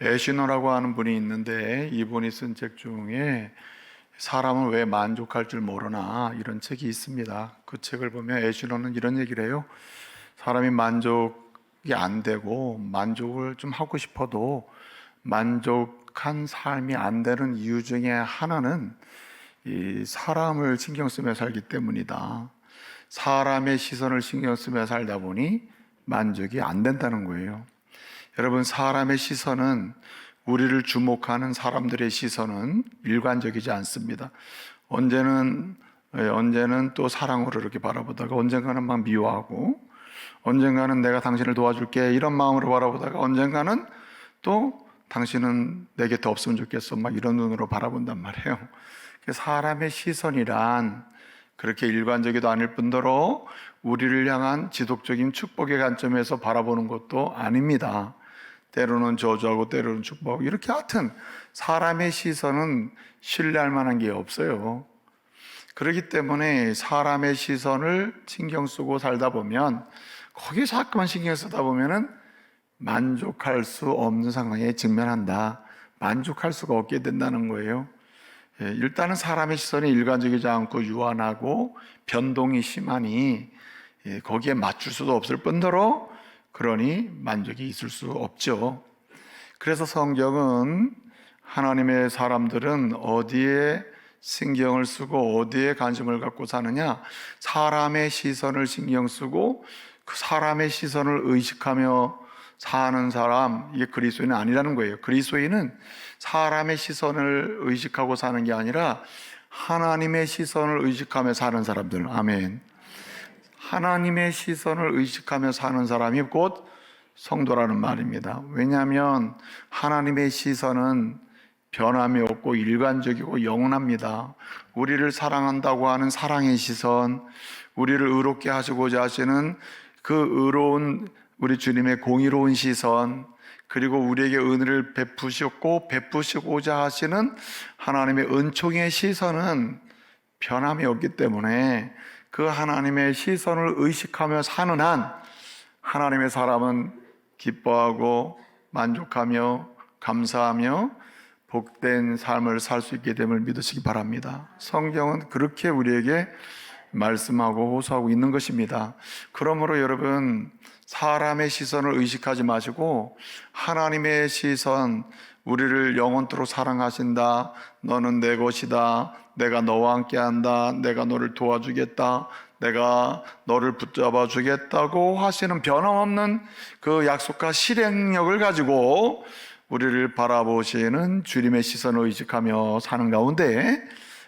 애시노라고 하는 분이 있는데 이분이 쓴 책 중에 사람은 왜 만족할 줄 모르나 이런 책이 있습니다. 그 책을 보면 애시노는 이런 얘기를 해요. 사람이 만족이 안 되고 만족을 좀 하고 싶어도 만족한 삶이 안 되는 이유 중에 하나는 이 사람을 신경 쓰며 살기 때문이다. 사람의 시선을 신경 쓰며 살다 보니 만족이 안 된다는 거예요. 여러분, 사람의 시선은, 우리를 주목하는 사람들의 시선은 일관적이지 않습니다. 언제는 또 사랑으로 이렇게 바라보다가 언젠가는 막 미워하고, 언젠가는 내가 당신을 도와줄게 이런 마음으로 바라보다가 언젠가는 또 당신은 내 곁에 없으면 좋겠어 막 이런 눈으로 바라본단 말이에요. 사람의 시선이란 그렇게 일관적이도 않을 뿐더러 우리를 향한 지속적인 축복의 관점에서 바라보는 것도 아닙니다. 때로는 저주하고 때로는 축복하고, 이렇게 하여튼 사람의 시선은 신뢰할 만한 게 없어요. 그렇기 때문에 사람의 시선을 신경 쓰고 살다 보면, 거기에 자꾸만 신경 쓰다 보면은 만족할 수 없는 상황에 직면한다. 만족할 수가 없게 된다는 거예요. 일단은 사람의 시선이 일관적이지 않고 유한하고 변동이 심하니 거기에 맞출 수도 없을 뿐더러 그러니 만족이 있을 수 없죠. 그래서 성경은 하나님의 사람들은 어디에 신경을 쓰고 어디에 관심을 갖고 사느냐, 사람의 시선을 신경 쓰고 그 사람의 시선을 의식하며 사는 사람, 이게 그리스도인은 아니라는 거예요. 그리스도인은 사람의 시선을 의식하고 사는 게 아니라 하나님의 시선을 의식하며 사는 사람들. 아멘. 하나님의 시선을 의식하며 사는 사람이 곧 성도라는 말입니다. 왜냐하면 하나님의 시선은 변함이 없고 일관적이고 영원합니다. 우리를 사랑한다고 하는 사랑의 시선, 우리를 의롭게 하시고자 하시는 그 의로운 우리 주님의 공의로운 시선, 그리고 우리에게 은혜를 베푸셨고 베푸시고자 하시는 하나님의 은총의 시선은 변함이 없기 때문에 그 하나님의 시선을 의식하며 사는 한 하나님의 사람은 기뻐하고 만족하며 감사하며 복된 삶을 살 수 있게 됨을 믿으시기 바랍니다. 성경은 그렇게 우리에게 말씀하고 호소하고 있는 것입니다. 그러므로 여러분, 사람의 시선을 의식하지 마시고 하나님의 시선, 우리를 영원토록 사랑하신다, 너는 내 것이다, 내가 너와 함께한다, 내가 너를 도와주겠다, 내가 너를 붙잡아 주겠다고 하시는 변함없는 그 약속과 실행력을 가지고 우리를 바라보시는 주님의 시선을 의식하며 사는 가운데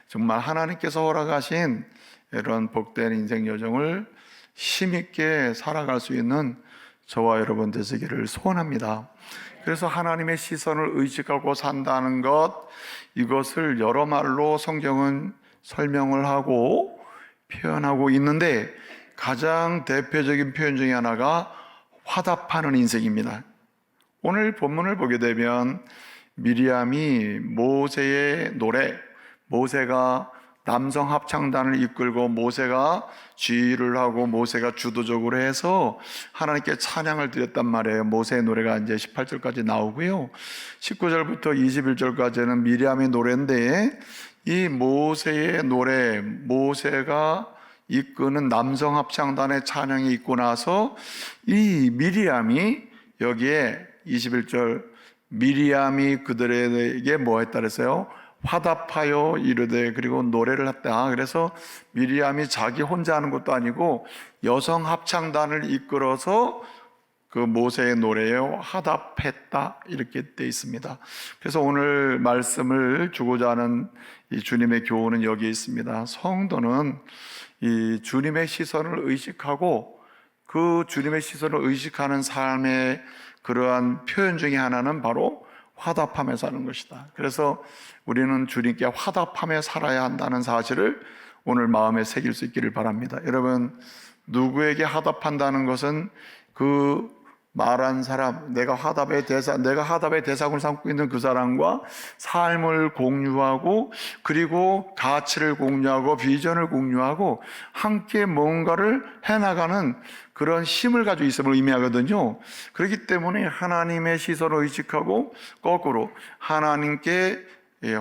정말 하나님께서 허락하신 이런 복된 인생 여정을 힘있게 살아갈 수 있는 저와 여러분 되시기를 소원합니다. 그래서 하나님의 시선을 의식하고 산다는 것, 이것을 여러 말로 성경은 설명을 하고 표현하고 있는데 가장 대표적인 표현 중에 하나가 화답하는 인생입니다. 오늘 본문을 보게 되면 미리암이 모세의 노래, 모세가 남성 합창단을 이끌고 모세가 지휘를 하고 모세가 주도적으로 해서 하나님께 찬양을 드렸단 말이에요. 모세의 노래가 이제 18절까지 나오고요. 19절부터 21절까지는 미리암의 노래인데, 이 모세의 노래, 모세가 이끄는 남성 합창단의 찬양이 있고 나서 이 미리암이 여기에 21절, 미리암이 그들에게 뭐 했다 그랬어요? 화답하여 이르되, 그리고 노래를 했다. 그래서 미리암이 자기 혼자 하는 것도 아니고 여성 합창단을 이끌어서 그 모세의 노래에 화답했다, 이렇게 되어 있습니다. 그래서 오늘 말씀을 주고자 하는 이 주님의 교훈은 여기에 있습니다. 성도는 이 주님의 시선을 의식하고 그 주님의 시선을 의식하는 삶의 그러한 표현 중에 하나는 바로 화답하며 사는 것이다. 그래서 우리는 주님께 화답하며 살아야 한다는 사실을 오늘 마음에 새길 수 있기를 바랍니다. 여러분, 누구에게 화답한다는 것은 그 말한 사람, 내가 화답의 대상을 삼고 있는 그 사람과 삶을 공유하고, 그리고 가치를 공유하고 비전을 공유하고 함께 뭔가를 해나가는 그런 힘을 가지고 있음을 의미하거든요. 그렇기 때문에 하나님의 시선을 의식하고 거꾸로 하나님께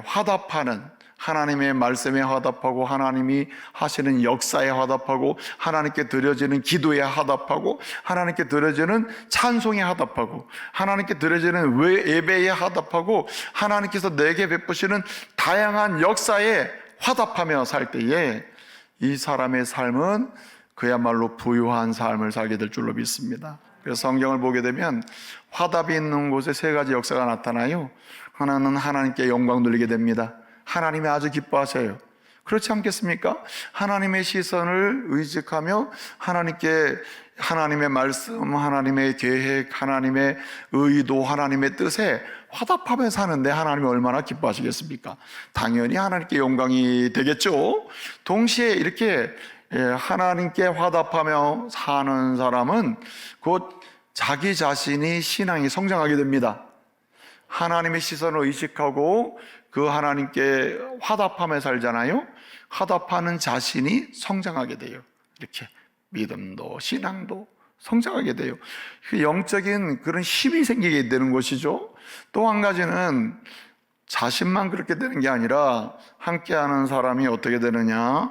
화답하는, 하나님의 말씀에 화답하고, 하나님이 하시는 역사에 화답하고, 하나님께 드려지는 기도에 화답하고, 하나님께 드려지는 찬송에 화답하고, 하나님께 드려지는 예배에 화답하고, 하나님께서 내게 베푸시는 다양한 역사에 화답하며 살 때에 이 사람의 삶은 그야말로 부유한 삶을 살게 될 줄로 믿습니다. 그래서 성경을 보게 되면 화답이 있는 곳에 세 가지 역사가 나타나요. 하나는 하나님께 영광 돌리게 됩니다. 하나님이 아주 기뻐하세요. 그렇지 않겠습니까? 하나님의 시선을 의식하며 하나님께, 하나님의 말씀, 하나님의 계획, 하나님의 의도, 하나님의 뜻에 화답하며 사는데 하나님이 얼마나 기뻐하시겠습니까? 당연히 하나님께 영광이 되겠죠. 동시에 이렇게 하나님께 화답하며 사는 사람은 곧 자기 자신이 신앙이 성장하게 됩니다. 하나님의 시선을 의식하고 그 하나님께 화답하며 살잖아요. 화답하는 자신이 성장하게 돼요. 이렇게 믿음도 신앙도 성장하게 돼요. 영적인 그런 힘이 생기게 되는 것이죠. 또 한 가지는 자신만 그렇게 되는 게 아니라 함께하는 사람이 어떻게 되느냐,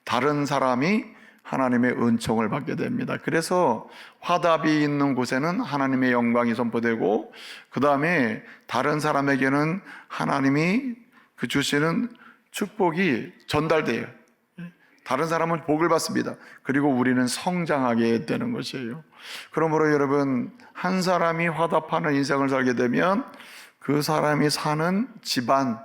다른 사람이 하나님의 은총을 받게 됩니다. 그래서 화답이 있는 곳에는 하나님의 영광이 선포되고, 그 다음에 다른 사람에게는 하나님이 그 주시는 축복이 전달돼요. 다른 사람은 복을 받습니다. 그리고 우리는 성장하게 되는 것이에요. 그러므로 여러분, 한 사람이 화답하는 인생을 살게 되면 그 사람이 사는 집안,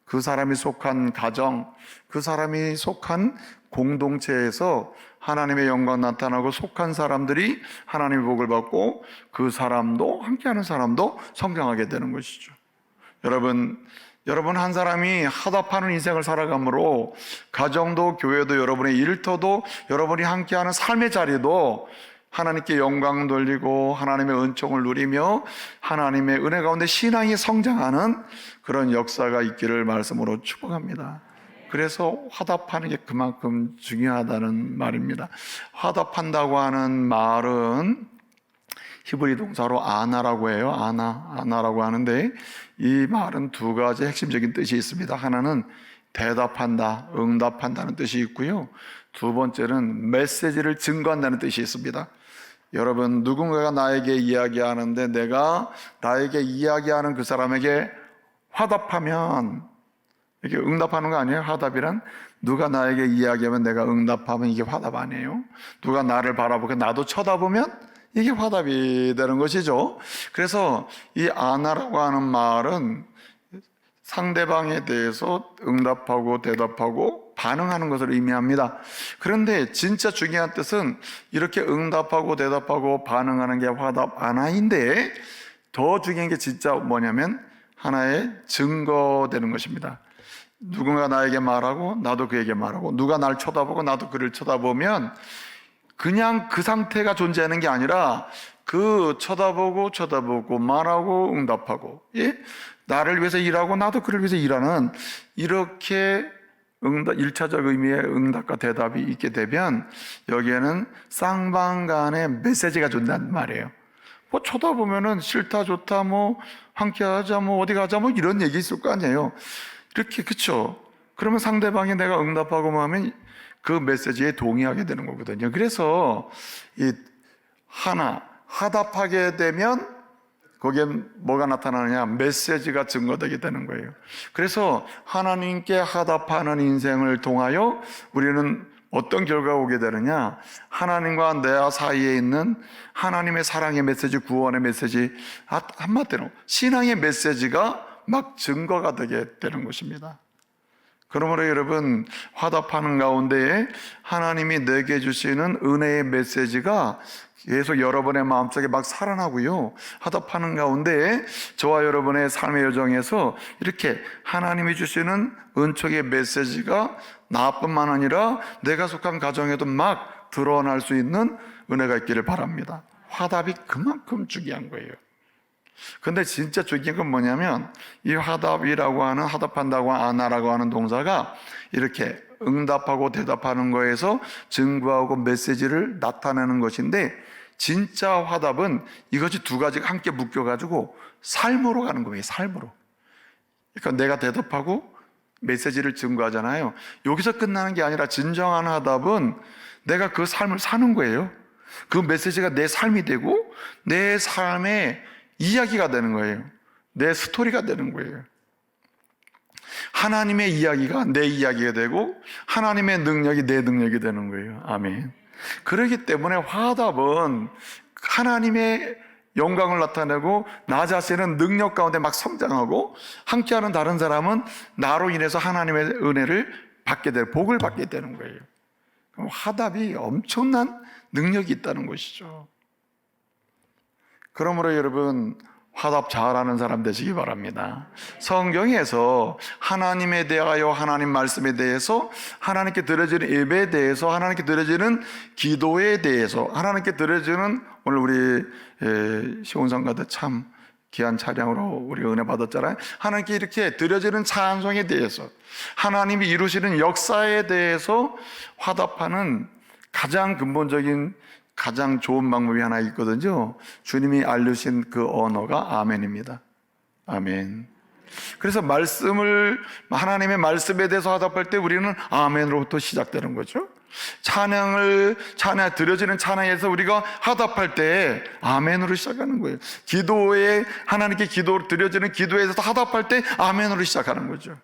그 사람이 속한 가정, 그 사람이 속한 공동체에서 하나님의 영광 나타나고, 속한 사람들이 하나님의 복을 받고 그 사람도, 함께하는 사람도 성장하게 되는 것이죠. 여러분 한 사람이 화답하는 인생을 살아가므로 가정도, 교회도, 여러분의 일터도, 여러분이 함께하는 삶의 자리도 하나님께 영광 돌리고 하나님의 은총을 누리며 하나님의 은혜 가운데 신앙이 성장하는 그런 역사가 있기를 말씀으로 축복합니다. 그래서 화답하는 게 그만큼 중요하다는 말입니다. 화답한다고 하는 말은 히브리 동사로 아나라고 해요. 아나라고 하는데, 이 말은 두 가지 핵심적인 뜻이 있습니다. 하나는 대답한다, 응답한다는 뜻이 있고요. 두 번째는 메시지를 증거한다는 뜻이 있습니다. 여러분, 누군가가 나에게 이야기하는데 내가 나에게 이야기하는 그 사람에게 화답하면, 이게 응답하는 거 아니에요? 화답이란, 누가 나에게 이야기하면 내가 응답하면 이게 화답 아니에요? 누가 나를 바라보고 나도 쳐다보면 이게 화답이 되는 것이죠. 그래서 이 아나라고 하는 말은 상대방에 대해서 응답하고 대답하고 반응하는 것을 의미합니다. 그런데 진짜 중요한 뜻은 이렇게 응답하고 대답하고 반응하는 게 화답 아나인데, 더 중요한 게 진짜 뭐냐면 하나의 증거되는 것입니다. 누군가 나에게 말하고 나도 그에게 말하고, 누가 날 쳐다보고 나도 그를 쳐다보면 그냥 그 상태가 존재하는 게 아니라 그 쳐다보고 말하고 응답하고, 나를 위해서 일하고 나도 그를 위해서 일하는, 이렇게 응답, 1차적 의미의 응답과 대답이 있게 되면 여기에는 쌍방간의 메시지가 존재한단 말이에요. 뭐 쳐다보면은 싫다 좋다, 뭐 함께하자, 뭐 어디 가자, 뭐 이런 얘기 있을 거 아니에요. 이렇게, 그쵸? 그러면 상대방이 내가 응답하고 하면 그 메시지에 동의하게 되는 거거든요. 그래서 이 화답하게 되면 거기에 뭐가 나타나느냐, 메시지가 증거되게 되는 거예요. 그래서 하나님께 화답하는 인생을 통하여 우리는 어떤 결과가 오게 되느냐, 하나님과 내 사이에 있는 하나님의 사랑의 메시지, 구원의 메시지, 한마디로 신앙의 메시지가 막 증거가 되게 되는 것입니다. 그러므로 여러분, 화답하는 가운데에 하나님이 내게 주시는 은혜의 메시지가 계속 여러분의 마음속에 막 살아나고요. 화답하는 가운데 저와 여러분의 삶의 여정에서 이렇게 하나님이 주시는 은총의 메시지가 나뿐만 아니라 내가 속한 가정에도 막 드러날 수 있는 은혜가 있기를 바랍니다. 화답이 그만큼 중요한 거예요. 근데 진짜 중요한 건 뭐냐면 이 화답이라고 하는, 화답한다고 하나라고 하는 동사가 이렇게 응답하고 대답하는 거에서 증거하고 메시지를 나타내는 것인데, 진짜 화답은 이것이 두 가지가 함께 묶여가지고 삶으로 가는 거예요. 삶으로. 그러니까 내가 대답하고 메시지를 증거하잖아요. 여기서 끝나는 게 아니라 진정한 화답은 내가 그 삶을 사는 거예요. 그 메시지가 내 삶이 되고 내 삶의 이야기가 되는 거예요. 내 스토리가 되는 거예요. 하나님의 이야기가 내 이야기가 되고 하나님의 능력이 내 능력이 되는 거예요. 아멘. 그렇기 때문에 화답은 하나님의 영광을 나타내고 나 자신은 능력 가운데 막 성장하고, 함께하는 다른 사람은 나로 인해서 하나님의 은혜를 받게 되고 복을 받게 되는 거예요. 그럼 화답이 엄청난 능력이 있다는 것이죠. 그러므로 여러분, 화답 잘하는 사람 되시기 바랍니다. 성경에서 하나님에 대하여, 하나님 말씀에 대해서, 하나님께 드려지는 예배에 대해서, 하나님께 드려지는 기도에 대해서, 하나님께 드려지는, 오늘 우리 시온상가들 참 귀한 찬양으로 우리가 은혜 받았잖아요. 하나님께 이렇게 드려지는 찬송에 대해서, 하나님이 이루시는 역사에 대해서 화답하는 가장 근본적인, 가장 좋은 방법이 하나 있거든요. 주님이 알려주신 그 언어가 아멘입니다. 아멘. 그래서 하나님의 말씀에 대해서 화답할 때 우리는 아멘으로부터 시작되는 거죠. 드려지는 찬양에서 우리가 화답할 때 아멘으로 시작하는 거예요. 하나님께 드려지는 기도에서 화답할 때 아멘으로 시작하는 거죠.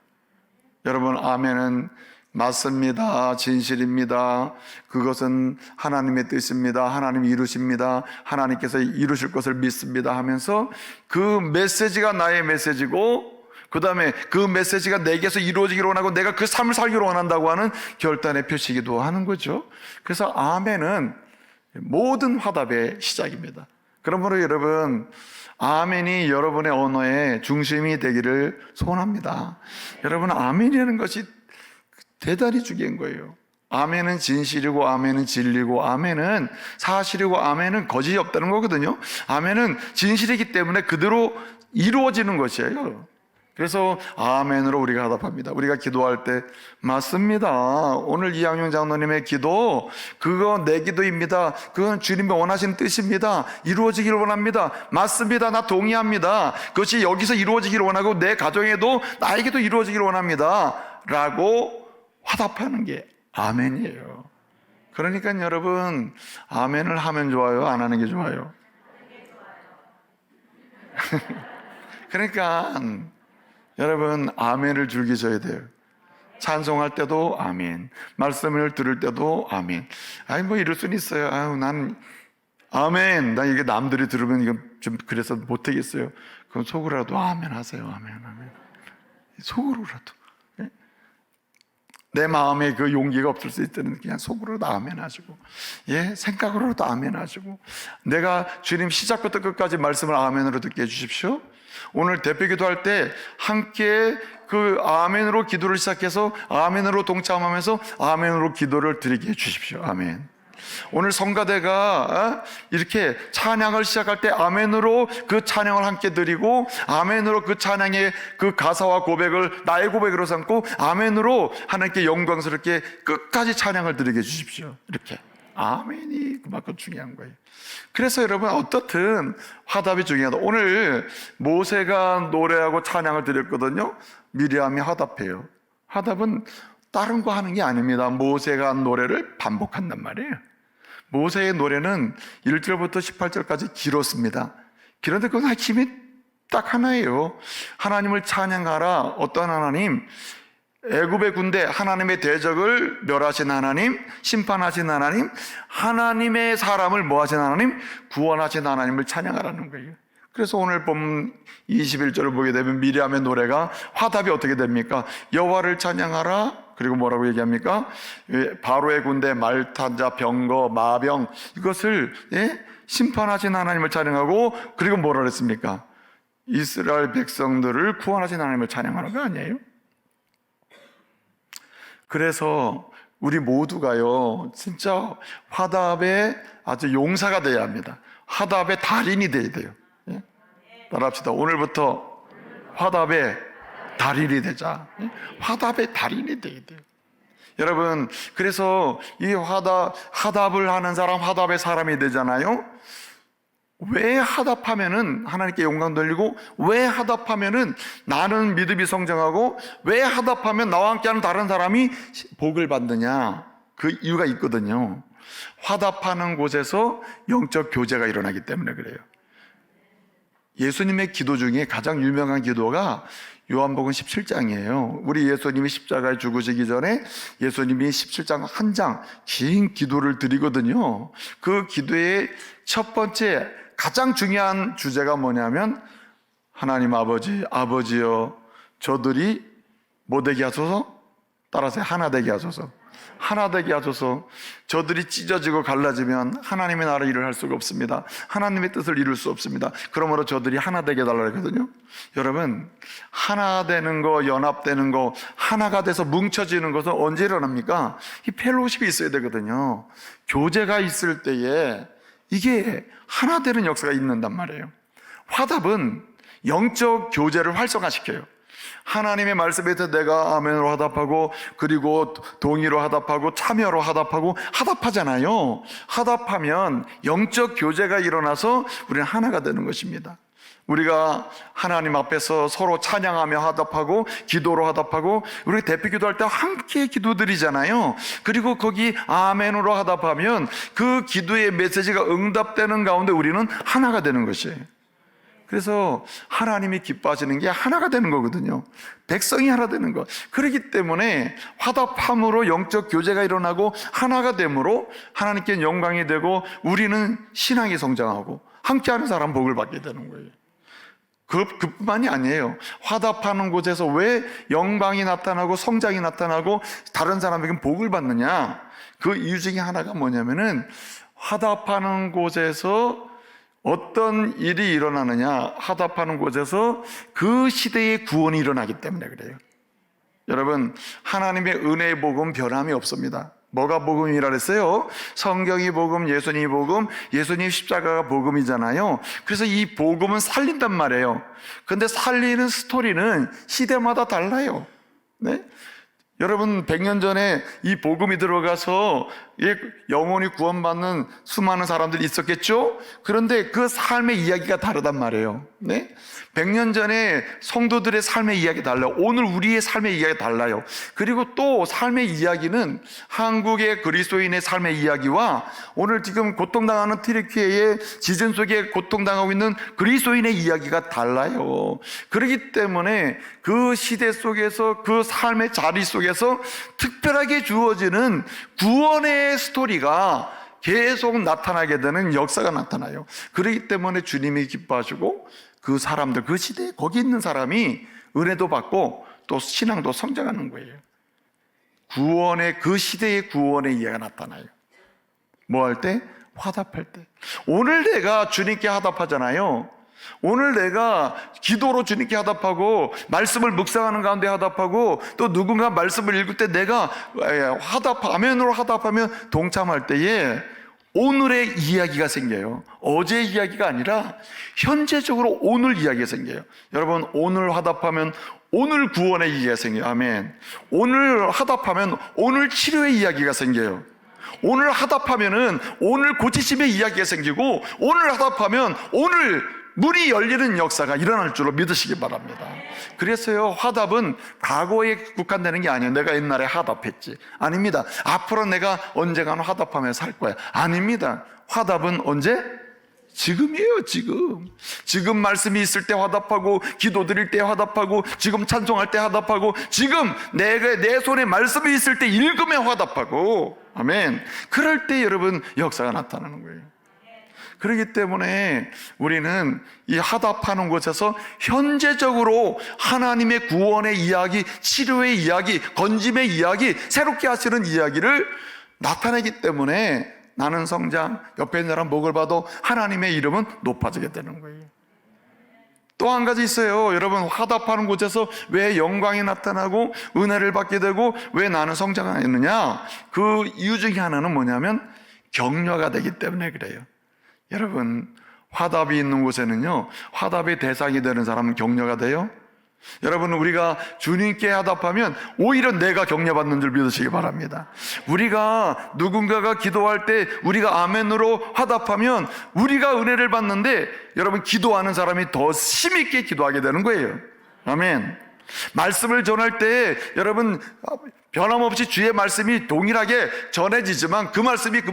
여러분, 아멘은 맞습니다. 진실입니다. 그것은 하나님의 뜻입니다. 하나님이 이루십니다. 하나님께서 이루실 것을 믿습니다 하면서 그 메시지가 나의 메시지고, 그 다음에 그 메시지가 내게서 이루어지기를 원하고 내가 그 삶을 살기를 원한다고 하는 결단의 표시이기도 하는 거죠. 그래서 아멘은 모든 화답의 시작입니다. 그러므로 여러분, 아멘이 여러분의 언어의 중심이 되기를 소원합니다. 여러분, 아멘이라는 것이 대단히 중요한 거예요. 아멘은 진실이고, 아멘은 진리고, 아멘은 사실이고, 아멘은 거짓이 없다는 거거든요. 아멘은 진실이기 때문에 그대로 이루어지는 것이에요. 그래서 아멘으로 우리가 화답합니다. 우리가 기도할 때 맞습니다. 오늘 이양용 장로님의 기도, 그거 내 기도입니다. 그건 주님이 원하시는 뜻입니다. 이루어지기를 원합니다. 맞습니다. 나 동의합니다. 그것이 여기서 이루어지기를 원하고 내 가정에도 나에게도 이루어지기를 원합니다 라고 화답하는 게 아멘이에요. 그러니까 여러분, 아멘을 하면 좋아요? 안 하는 게 좋아요? 그러니까 여러분, 아멘을 즐기셔야 돼요. 찬송할 때도 아멘, 말씀을 들을 때도 아멘. 뭐 이럴 수는 있어요. 난 아멘, 나 이게 남들이 들으면 이건 좀 그래서 못하겠어요. 그럼 속으로라도 아멘 하세요. 아멘. 속으로라도. 내 마음에 그 용기가 없을 수 있다는, 그냥 속으로도 아멘 하시고, 생각으로도 아멘 하시고, 내가 주님 시작부터 끝까지 말씀을 아멘으로 듣게 해주십시오. 오늘 대표 기도할 때 함께 그 아멘으로 기도를 시작해서 아멘으로 동참하면서 아멘으로 기도를 드리게 해주십시오. 아멘. 오늘 성가대가 이렇게 찬양을 시작할 때 아멘으로 그 찬양을 함께 드리고, 아멘으로 그 찬양의 그 가사와 고백을 나의 고백으로 삼고, 아멘으로 하나님께 영광스럽게 끝까지 찬양을 드리게 해주십시오. 이렇게 아멘이 그만큼 중요한 거예요. 그래서 여러분, 어떻든 화답이 중요하다. 오늘 모세가 노래하고 찬양을 드렸거든요. 미리암이 화답해요. 화답은 다른 거 하는 게 아닙니다. 모세가 한 노래를 반복한단 말이에요. 모세의 노래는 1절부터 18절까지 길었습니다. 그런데 그 핵심이 딱 하나예요. 하나님을 찬양하라. 어떤 하나님? 애굽의 군대, 하나님의 대적을 멸하신 하나님, 심판하신 하나님, 하나님의 사람을 뭐 하신 하나님? 구원하신 하나님을 찬양하라는 거예요. 그래서 오늘 본 21절을 보게 되면 미리암의 노래가 화답이 어떻게 됩니까? 여호와를 찬양하라. 그리고 뭐라고 얘기합니까? 바로의 군대, 말탄자, 병거, 마병, 이것을 심판하신 하나님을 찬양하고, 그리고 뭐라 그랬습니까? 이스라엘 백성들을 구원하신 하나님을 찬양하는 거 아니에요? 그래서 우리 모두가요, 진짜 화답의 아주 용사가 되어야 합니다. 화답의 달인이 돼야 돼요. 예? 따라합시다. 오늘부터 화답의 달인이 되자. 예? 화답의 달인이 돼야 돼요. 여러분, 그래서 이 화답을 하는 사람, 화답의 사람이 되잖아요. 왜 화답하면은 하나님께 영광 돌리고, 왜 화답하면은 나는 믿음이 성장하고, 왜 화답하면 나와 함께하는 다른 사람이 복을 받느냐, 그 이유가 있거든요. 화답하는 곳에서 영적 교제가 일어나기 때문에 그래요. 예수님의 기도 중에 가장 유명한 기도가 요한복음 17장이에요. 우리 예수님이 십자가에 죽으시기 전에 예수님이 17장 한 장 긴 기도를 드리거든요. 그 기도의 첫 번째 가장 중요한 주제가 뭐냐면, 하나님 아버지여, 저들이 뭐 되게 하소서? 따라서 하나 되게 하소서. 하나 되게 하소서. 저들이 찢어지고 갈라지면 하나님의 나라를 일을 할 수가 없습니다. 하나님의 뜻을 이룰 수 없습니다. 그러므로 저들이 하나 되게 해달라고 했거든요. 여러분, 하나 되는 거, 연합되는 거, 하나가 돼서 뭉쳐지는 것은 언제 일어납니까? 이 펠로십이 있어야 되거든요. 교제가 있을 때에 이게 하나 되는 역사가 있는단 말이에요. 화답은 영적 교제를 활성화시켜요. 하나님의 말씀에 대해서 내가 아멘으로 화답하고, 그리고 동의로 화답하고, 참여로 화답하고, 화답하잖아요. 화답하면 영적 교제가 일어나서 우리는 하나가 되는 것입니다. 우리가 하나님 앞에서 서로 찬양하며 화답하고, 기도로 화답하고, 우리 대표 기도할 때 함께 기도드리잖아요. 그리고 거기 아멘으로 화답하면 그 기도의 메시지가 응답되는 가운데 우리는 하나가 되는 것이에요. 그래서 하나님이 기뻐하시는 게 하나가 되는 거거든요. 백성이 하나 되는 것. 그렇기 때문에 화답함으로 영적 교제가 일어나고, 하나가 됨으로 하나님께 영광이 되고, 우리는 신앙이 성장하고 함께하는 사람 복을 받게 되는 거예요. 그뿐만이 아니에요. 화답하는 곳에서 왜 영광이 나타나고 성장이 나타나고 다른 사람에게 복을 받느냐, 그 이유 중에 하나가 뭐냐면은, 화답하는 곳에서 어떤 일이 일어나느냐, 화답하는 곳에서 그 시대의 구원이 일어나기 때문에 그래요. 여러분, 하나님의 은혜의 복음 변함이 없습니다. 뭐가 복음이라 그랬어요? 성경이 복음, 예수님이 복음, 예수님 십자가가 복음이잖아요. 그래서 이 복음은 살린단 말이에요. 근데 살리는 스토리는 시대마다 달라요. 네? 여러분, 100년 전에 이 복음이 들어가서 영혼이 구원받는 수많은 사람들이 있었겠죠? 그런데 그 삶의 이야기가 다르단 말이에요. 네? 100년 전에 성도들의 삶의 이야기가 달라요. 오늘 우리의 삶의 이야기가 달라요. 그리고 또 삶의 이야기는 한국의 그리스도인의 삶의 이야기와 오늘 지금 고통당하는 튀르키예의 지진 속에 고통당하고 있는 그리스도인의 이야기가 달라요. 그렇기 때문에 그 시대 속에서, 그 삶의 자리 속에서 특별하게 주어지는 구원의 스토리가 계속 나타나게 되는 역사가 나타나요. 그렇기 때문에 주님이 기뻐하시고, 그 사람들, 그 시대에 거기 있는 사람이 은혜도 받고 또 신앙도 성장하는 거예요. 구원의, 그 시대의 구원의 이해가 나타나요. 뭐 할 때? 화답할 때. 오늘 내가 주님께 화답하잖아요. 오늘 내가 기도로 주님께 화답하고, 말씀을 묵상하는 가운데 화답하고, 또 누군가 말씀을 읽을 때 내가 아멘으로 화답하면 동참할 때에 오늘의 이야기가 생겨요. 어제의 이야기가 아니라 현재적으로 오늘 이야기가 생겨요. 여러분, 오늘 화답하면 오늘 구원의 이야기가 생겨요. 아멘. 오늘 화답하면 오늘 치료의 이야기가 생겨요. 오늘 화답하면은 오늘 고치심의 이야기가 생기고, 오늘 화답하면 오늘 문이 열리는 역사가 일어날 줄로 믿으시기 바랍니다. 그래서요, 화답은 과거에 국한되는 게 아니에요. 내가 옛날에 화답했지. 아닙니다. 앞으로 내가 언젠가는 화답하며 살 거야. 아닙니다. 화답은 언제? 지금이에요. 지금 말씀이 있을 때 화답하고, 기도 드릴 때 화답하고, 지금 찬송할 때 화답하고, 지금 내 손에 말씀이 있을 때 읽으며 화답하고. 아멘. 그럴 때 여러분 역사가 나타나는 거예요. 그렇기 때문에 우리는 이 화답하는 곳에서 현재적으로 하나님의 구원의 이야기, 치료의 이야기, 건짐의 이야기, 새롭게 하시는 이야기를 나타내기 때문에 나는 성장, 옆에 있는 사람 복을 받아 하나님의 이름은 높아지게 되는 거예요. 또 한 가지 있어요. 여러분, 화답하는 곳에서 왜 영광이 나타나고 은혜를 받게 되고 왜 나는 성장하느냐, 그 이유 중에 하나는 뭐냐면 격려가 되기 때문에 그래요. 여러분, 화답이 있는 곳에는요, 화답의 대상이 되는 사람은 격려가 돼요. 여러분, 우리가 주님께 화답하면 오히려 내가 격려받는 줄 믿으시기 바랍니다. 우리가 누군가가 기도할 때 우리가 아멘으로 화답하면 우리가 은혜를 받는데, 여러분, 기도하는 사람이 더 힘있게 기도하게 되는 거예요. 아멘. 말씀을 전할 때 여러분, 변함없이 주의 말씀이 동일하게 전해지지만 그 말씀이고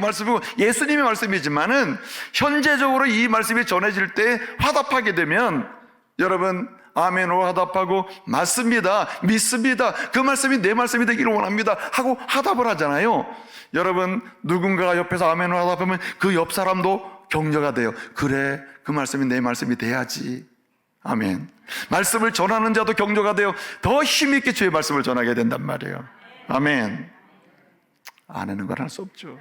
예수님의 말씀이지만은 현재적으로 이 말씀이 전해질 때 화답하게 되면 여러분, 아멘으로 화답하고 맞습니다, 믿습니다, 그 말씀이 내 말씀이 되기를 원합니다 하고 화답을 하잖아요. 여러분, 누군가가 옆에서 아멘으로 화답하면 그 옆 사람도 격려가 돼요. 그래, 그 말씀이 내 말씀이 돼야지. 아멘. 말씀을 전하는 자도 격려가 돼요. 더 힘있게 주의 말씀을 전하게 된단 말이에요. 아멘. 안 하는 건 할 수 없죠.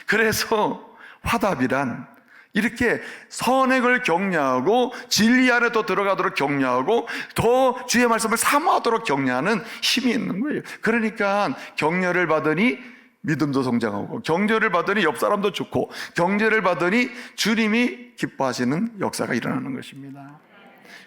그래서 화답이란 이렇게 선행을 격려하고 진리 안에 또 들어가도록 격려하고 더 주의 말씀을 사모하도록 격려하는 힘이 있는 거예요. 그러니까 격려를 받으니 믿음도 성장하고, 격려를 받으니 옆 사람도 좋고, 격려를 받으니 주님이 기뻐하시는 역사가 일어나는 것입니다.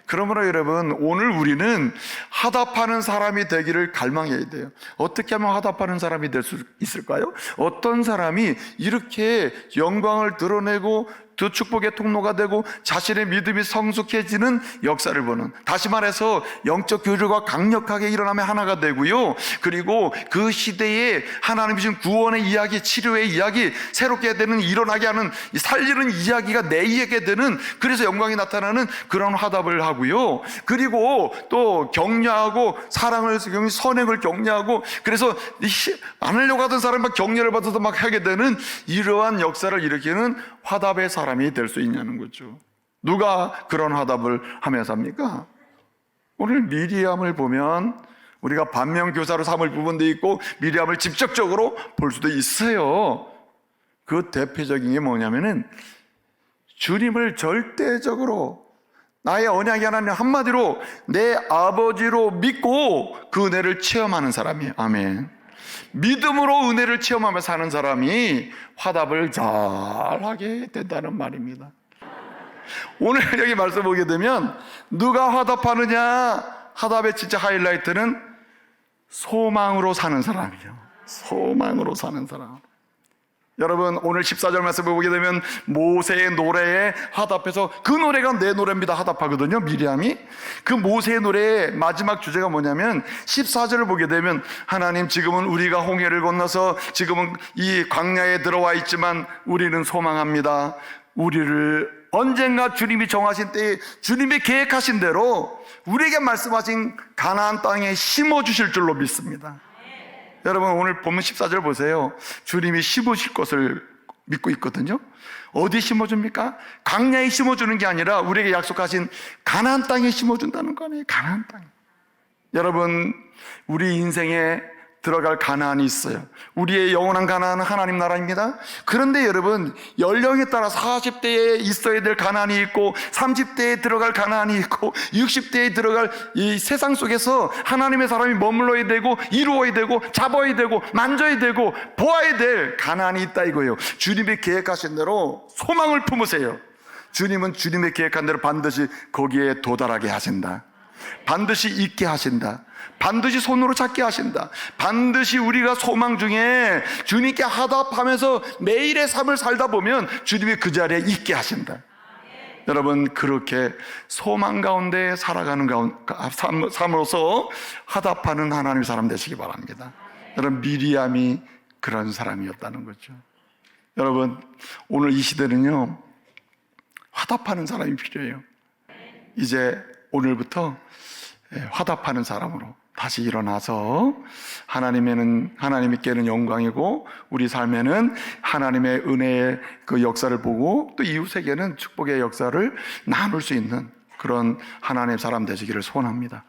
그러므로 여러분, 오늘 우리는 화답하는 사람이 되기를 갈망해야 돼요. 어떻게 하면 화답하는 사람이 될 수 있을까요? 어떤 사람이 이렇게 영광을 드러내고 그 축복의 통로가 되고 자신의 믿음이 성숙해지는 역사를 보는, 다시 말해서 영적 교류가 강력하게 일어나면 하나가 되고요, 그리고 그 시대에 하나님이 주신 구원의 이야기, 치료의 이야기, 새롭게 되는, 일어나게 하는, 살리는 이야기가 내게 되는, 그래서 영광이 나타나는 그런 화답을 하고요, 그리고 또 격려하고 사랑을, 선행을 격려하고, 그래서 안 하려고 하던 사람이 막 격려를 받아서 막 하게 되는 이러한 역사를 일으키는 화답의 사람이 될 수 있냐는 거죠. 누가 그런 화답을 하면서 합니까? 오늘 미리암을 보면 우리가 반면교사로 삼을 부분도 있고 미리암을 직접적으로 볼 수도 있어요. 그 대표적인 게 뭐냐면은 주님을 절대적으로 나의 언약의 하나님, 한마디로 내 아버지로 믿고 그 은혜를 체험하는 사람이에요. 아멘. 믿음으로 은혜를 체험하며 사는 사람이 화답을 잘하게 된다는 말입니다. 오늘 여기 말씀 보게 되면 누가 화답하느냐, 화답의 진짜 하이라이트는 소망으로 사는 사람이에요. 소망으로 사는 사람. 여러분, 오늘 14절 말씀을 보게 되면 모세의 노래에 화답해서, 그 노래가 내 노래입니다 화답하거든요, 미리암이. 그 모세의 노래의 마지막 주제가 뭐냐면 14절을 보게 되면, 하나님, 지금은 우리가 홍해를 건너서 지금은 이 광야에 들어와 있지만 우리는 소망합니다. 우리를 언젠가 주님이 정하신 때에 주님이 계획하신 대로 우리에게 말씀하신 가나안 땅에 심어주실 줄로 믿습니다. 여러분, 오늘 본문 14절 보세요. 주님이 심으실 것을 믿고 있거든요. 어디 심어줍니까? 광야에 심어주는 게 아니라 우리에게 약속하신 가나안 땅에 심어준다는 거 아니에요. 가나안 땅. 여러분, 우리 인생에 들어갈 가나안이 있어요. 우리의 영원한 가나안은 하나님 나라입니다. 그런데 여러분, 연령에 따라 40대에 있어야 될 가나안이 있고 30대에 들어갈 가나안이 있고 60대에 들어갈 이 세상 속에서 하나님의 사람이 머물러야 되고 이루어야 되고 잡아야 되고 만져야 되고 보아야 될 가나안이 있다 이거예요. 주님이 계획하신 대로 소망을 품으세요. 주님은 주님의 계획한 대로 반드시 거기에 도달하게 하신다. 반드시 있게 하신다. 반드시 손으로 잡게 하신다. 반드시 우리가 소망 중에 주님께 하답하면서 매일의 삶을 살다 보면 주님이 그 자리에 있게 하신다. 여러분, 그렇게 소망 가운데 살아가는 삶으로서 화답하는 하나님의 사람 되시기 바랍니다. 여러분, 미리암이 그런 사람이었다는 거죠. 여러분, 오늘 이 시대는요, 화답하는 사람이 필요해요. 이제 오늘부터 화답하는 사람으로 다시 일어나서 하나님께는 영광이고 우리 삶에는 하나님의 은혜의 그 역사를 보고 또 이웃에게는 축복의 역사를 나눌 수 있는 그런 하나님의 사람 되시기를 소원합니다.